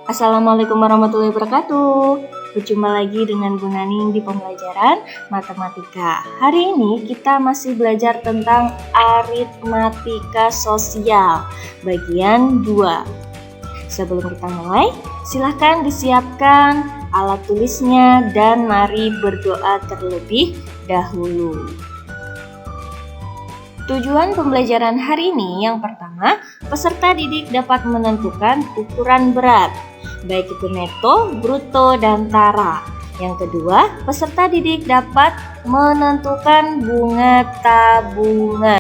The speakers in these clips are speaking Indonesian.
Assalamualaikum warahmatullahi wabarakatuh. Berjumpa lagi dengan Bu Naning di pembelajaran matematika. Hari ini kita masih belajar tentang aritmatika sosial bagian 2. Sebelum kita mulai, silahkan disiapkan alat tulisnya dan mari berdoa terlebih dahulu. Tujuan pembelajaran hari ini yang pertama, peserta didik dapat menentukan ukuran berat, baik itu neto, bruto, dan tara. Yang kedua, peserta didik dapat menentukan bunga tabungan.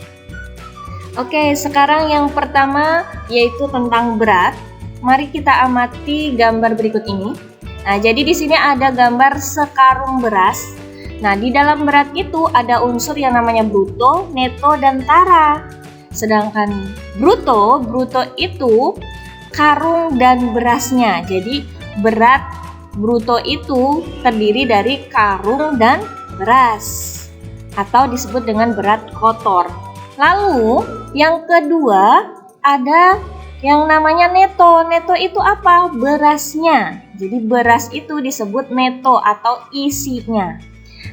Oke, sekarang yang pertama yaitu tentang berat. Mari kita amati gambar berikut ini. Nah, jadi di sini ada gambar sekarung beras. Nah, di dalam berat itu ada unsur yang namanya bruto, neto, dan tara. Sedangkan bruto itu karung dan berasnya. Jadi berat bruto itu terdiri dari karung dan beras atau disebut dengan berat kotor. Lalu yang kedua ada yang namanya neto. Neto itu apa? Berasnya. Jadi beras itu disebut neto atau isinya.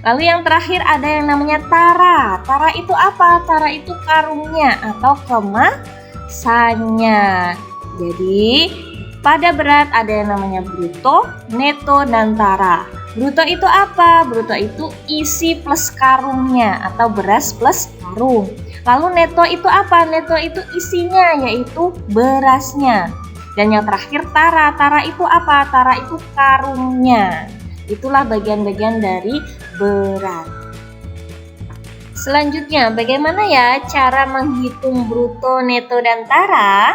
Lalu yang terakhir ada yang namanya tara. Tara itu apa? Tara itu karungnya atau kemasannya. Jadi pada berat ada yang namanya bruto, neto, dan tara. Bruto itu apa? Bruto itu isi plus karungnya atau beras plus karung. Lalu neto itu apa? Neto itu isinya yaitu berasnya. Dan yang terakhir tara. Tara itu apa? Tara itu karungnya. Itulah bagian-bagian dari berat. Selanjutnya, bagaimana ya cara menghitung bruto, neto, dan tara?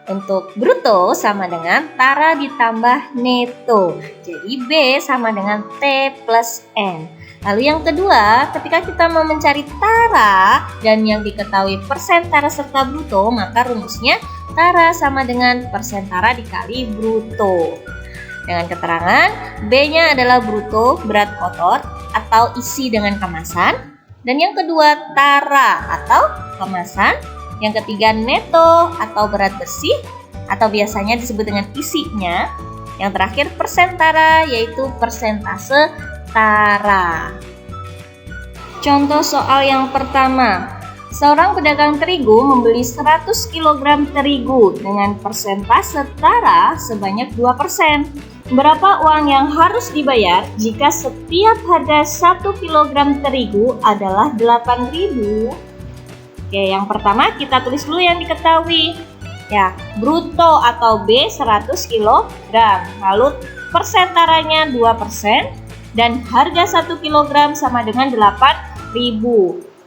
Untuk bruto sama dengan tara ditambah neto. Jadi B sama dengan T plus N. Lalu yang kedua, ketika kita mau mencari tara dan yang diketahui persen tara serta bruto, maka rumusnya tara sama dengan persen tara dikali bruto. Dengan keterangan, B-nya adalah bruto, berat kotor atau isi dengan kemasan. Dan yang kedua, tara atau kemasan. Yang ketiga, neto atau berat bersih atau biasanya disebut dengan isinya. Yang terakhir, persen tara yaitu persentase tara. Contoh soal yang pertama. Seorang pedagang terigu membeli 100 kg terigu dengan persentase tara sebanyak 2%. Berapa uang yang harus dibayar jika setiap harga 1 kg terigu adalah 8.000? Oke, yang pertama kita tulis dulu yang diketahui. Ya, bruto atau B 100 kg. Lalu persen taranya 2% dan harga 1 kg sama dengan 8.000.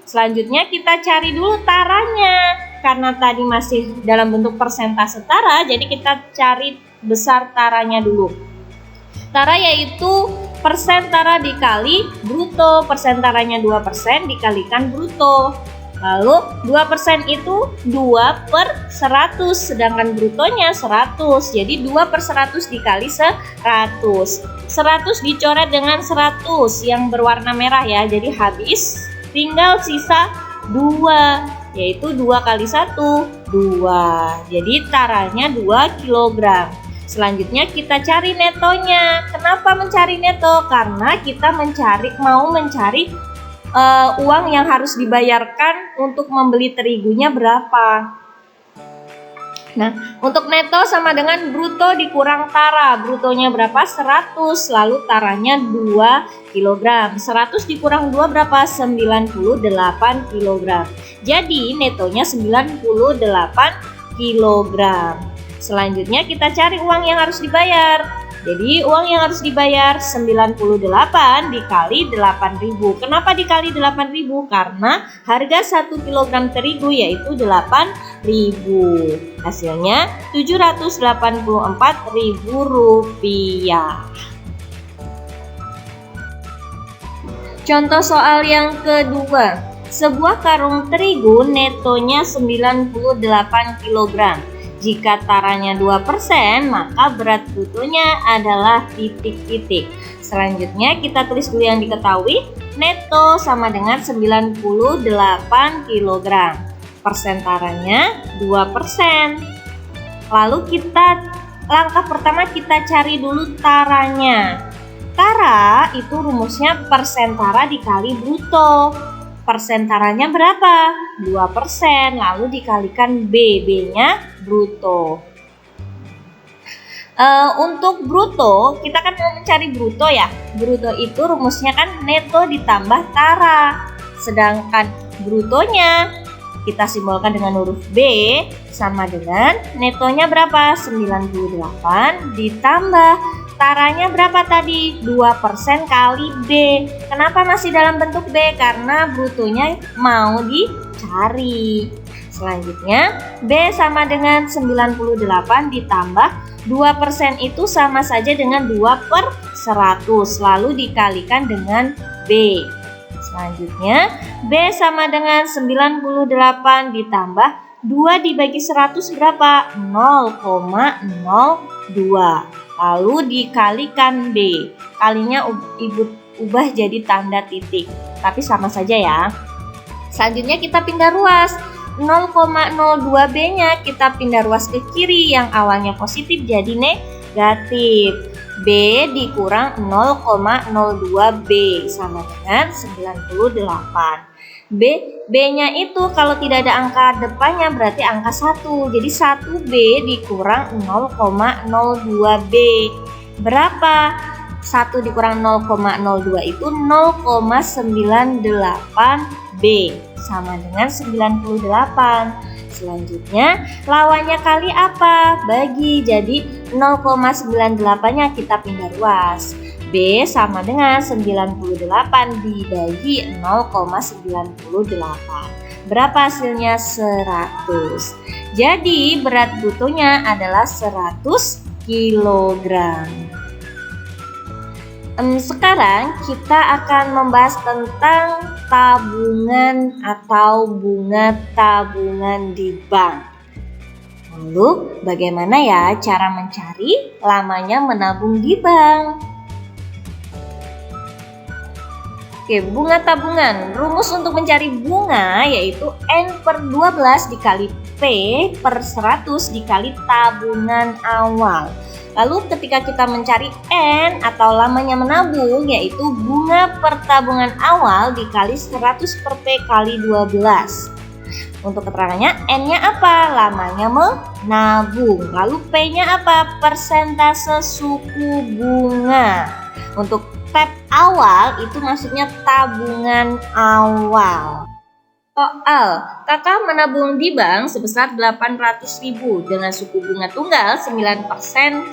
Selanjutnya kita cari dulu taranya. Karena tadi masih dalam bentuk persentase tara, jadi kita cari besar taranya dulu. Tara yaitu persen tara dikali bruto. Persen taranya 2% dikalikan bruto. Lalu 2% itu 2 per 100, sedangkan brutonya 100. Jadi 2 per 100 dikali 100. 100 dicoret dengan 100 yang berwarna merah ya. Jadi habis, tinggal sisa 2, yaitu 2 kali 1, 2. Jadi taranya 2 kg. Selanjutnya kita cari netonya. Kenapa mencari neto? Karena kita mau mencari uang yang harus dibayarkan untuk membeli terigunya berapa. Nah, untuk neto sama dengan bruto dikurang tara. Brutonya berapa? 100, lalu taranya 2 kg. 100 dikurang 2 berapa? 98 kg. Jadi netonya 98 kg. Selanjutnya kita cari uang yang harus dibayar. Jadi uang yang harus dibayar 98 dikali 8.000. Kenapa dikali 8.000? Karena harga 1 kg terigu yaitu 8.000. Hasilnya 784.000 rupiah. Contoh soal yang kedua. Sebuah karung terigu netonya 98 kg. Jika taranya 2%, maka berat brutonya adalah titik-titik. Selanjutnya kita tulis dulu yang diketahui. Neto sama dengan 98 kg. Persentaranya 2%. Lalu kita langkah pertama kita cari dulu taranya. Tara itu rumusnya persen tara dikali bruto. Persen taranya berapa? 2%, lalu dikalikan B. B-nya bruto. Untuk bruto, kita kan mau mencari bruto ya. Bruto itu rumusnya kan neto ditambah tara. Sedangkan brutonya kita simbolkan dengan huruf B sama dengan netonya berapa? 98 ditambah taranya berapa tadi? 2% kali B. Kenapa masih dalam bentuk B? Karena brutonya mau dicari. Selanjutnya B sama dengan 98 ditambah 2% itu sama saja dengan 2/100, lalu dikalikan dengan B. Selanjutnya B sama dengan 98 ditambah 2 dibagi 100 berapa? 0,02. Lalu dikalikan B. Kalinya Ibu ubah jadi tanda titik, tapi sama saja ya. Selanjutnya kita pindah ruas. 0,02B-nya kita pindah ruas ke kiri, yang awalnya positif jadi negatif. B dikurang 0,02B sama dengan 98. B-nya itu kalau tidak ada angka depannya berarti angka 1. Jadi 1B dikurang 0,02B. Berapa? 1 dikurang 0,02 itu 0,98B sama dengan 98. Selanjutnya lawannya kali apa? Bagi. Jadi 0,98-nya kita pindah ruas. B sama dengan 98 dibagi 0,98. Berapa hasilnya? 100. Jadi berat brutonya adalah 100 kg. Sekarang kita akan membahas tentang tabungan atau bunga tabungan di bank. Lalu bagaimana ya cara mencari lamanya menabung di bank? Oke, bunga tabungan. Rumus untuk mencari bunga yaitu N/12 dikali P per 100 dikali tabungan awal. Lalu ketika kita mencari N atau lamanya menabung yaitu bunga pertabungan awal dikali 100 per P kali 12. Untuk keterangannya N-nya apa? Lamanya menabung. Lalu P-nya apa? Persentase suku bunga. Untuk tab awal itu maksudnya tabungan awal. Soal, kakak menabung di bank sebesar 800.000 dengan suku bunga tunggal 9%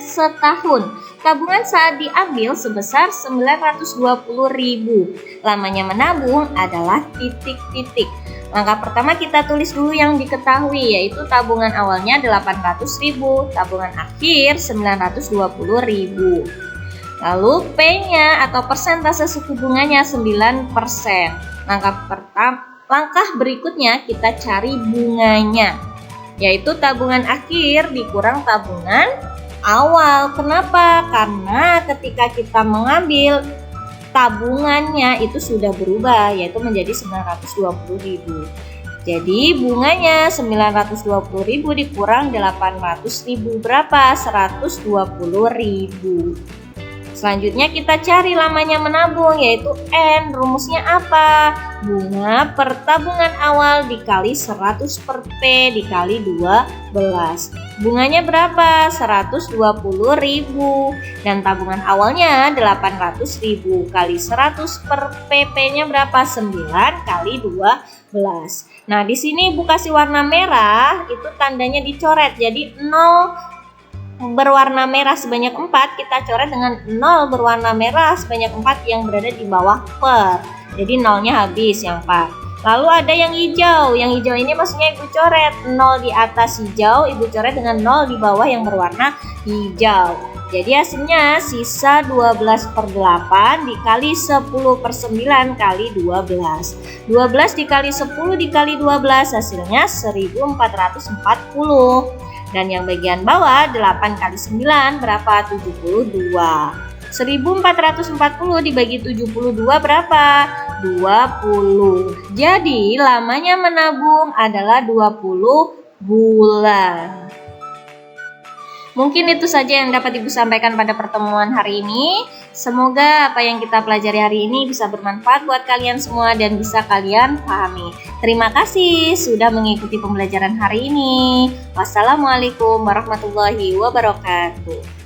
setahun. Tabungan saat diambil sebesar 920.000. Lamanya menabung adalah titik-titik. Langkah pertama kita tulis dulu yang diketahui yaitu tabungan awalnya 800.000, tabungan akhir 920.000. Lalu P-nya atau persentase suku bunganya 9%. Langkah berikutnya kita cari bunganya, yaitu tabungan akhir dikurang tabungan awal. Kenapa? Karena ketika kita mengambil tabungannya itu sudah berubah, yaitu menjadi 920.000. Jadi bunganya 920.000 dikurang 800.000 berapa? 120.000. Selanjutnya kita cari lamanya menabung yaitu N. Rumusnya apa? Bunga pertabungan awal dikali 100 per P dikali 12. Bunganya berapa? 120.000 dan tabungan awalnya 800.000 kali 100 per PP-nya berapa? 9 kali 12. Nah, di sini Ibu kasih warna merah, itu tandanya dicoret. Jadi 0 berwarna merah sebanyak 4 kita coret dengan 0 berwarna merah sebanyak 4 yang berada di bawah per. Jadi 0-nya habis yang 4. Lalu ada yang hijau. Yang hijau ini maksudnya Ibu coret 0 di atas hijau, Ibu coret dengan 0 di bawah yang berwarna hijau. Jadi hasilnya sisa 12/8 dikali 10/9 kali 12. 12 dikali 10 dikali 12 hasilnya 1440. Dan yang bagian bawah 8 kali 9 berapa? 72. 1440 dibagi 72 berapa? 20. Jadi lamanya menabung adalah 20 bulan. Mungkin itu saja yang dapat Ibu sampaikan pada pertemuan hari ini. Semoga apa yang kita pelajari hari ini bisa bermanfaat buat kalian semua dan bisa kalian pahami. Terima kasih sudah mengikuti pembelajaran hari ini. Wassalamualaikum warahmatullahi wabarakatuh.